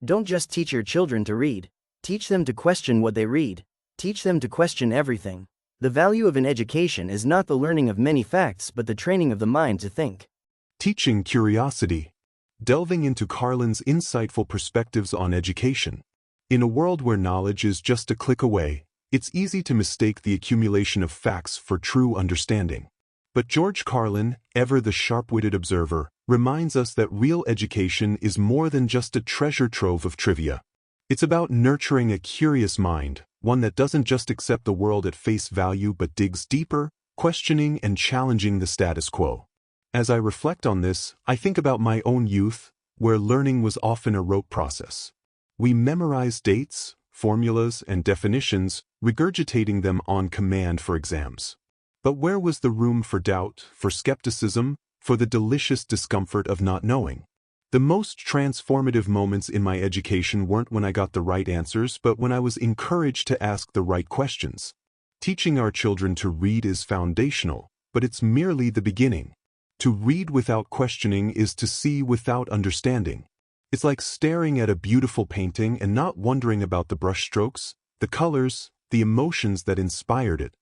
Don't just teach your children to read. Teach them to question what they read. Teach them to question everything. The value of an education is not the learning of many facts but the training of the mind to think. Teaching curiosity. Delving into Carlin's insightful perspectives on education. In a world where knowledge is just a click away, it's easy to mistake the accumulation of facts for true understanding. But George Carlin, ever the sharp-witted observer, reminds us that real education is more than just a treasure trove of trivia. It's about nurturing a curious mind, one that doesn't just accept the world at face value but digs deeper, questioning and challenging the status quo. As I reflect on this, I think about my own youth, where learning was often a rote process. We memorized dates, formulas, and definitions, regurgitating them on command for exams. But where was the room for doubt, for skepticism, for the delicious discomfort of not knowing? The most transformative moments in my education weren't when I got the right answers, but when I was encouraged to ask the right questions. Teaching our children to read is foundational, but it's merely the beginning. To read without questioning is to see without understanding. It's like staring at a beautiful painting and not wondering about the brushstrokes, the colors, the emotions that inspired it.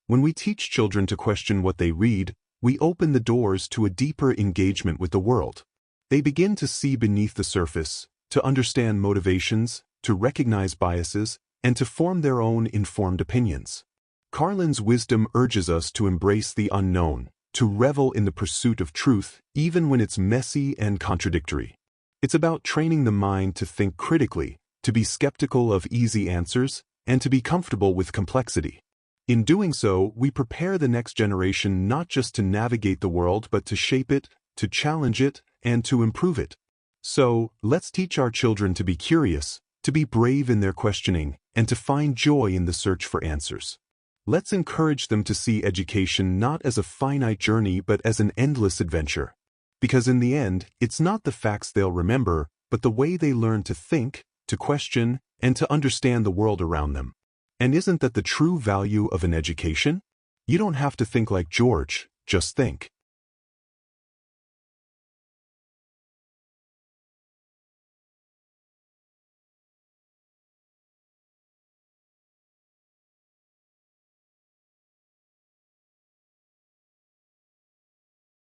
When we teach children to question what they read, we open the doors to a deeper engagement with the world. They begin to see beneath the surface, to understand motivations, to recognize biases, and to form their own informed opinions. Carlin's wisdom urges us to embrace the unknown, to revel in the pursuit of truth, even when it's messy and contradictory. It's about training the mind to think critically, to be skeptical of easy answers, and to be comfortable with complexity. In doing so, we prepare the next generation not just to navigate the world but to shape it, to challenge it, and to improve it. So, let's teach our children to be curious, to be brave in their questioning, and to find joy in the search for answers. Let's encourage them to see education not as a finite journey but as an endless adventure. Because in the end, it's not the facts they'll remember, but the way they learn to think, to question, and to understand the world around them. And isn't that the true value of an education? You don't have to think like George, just think.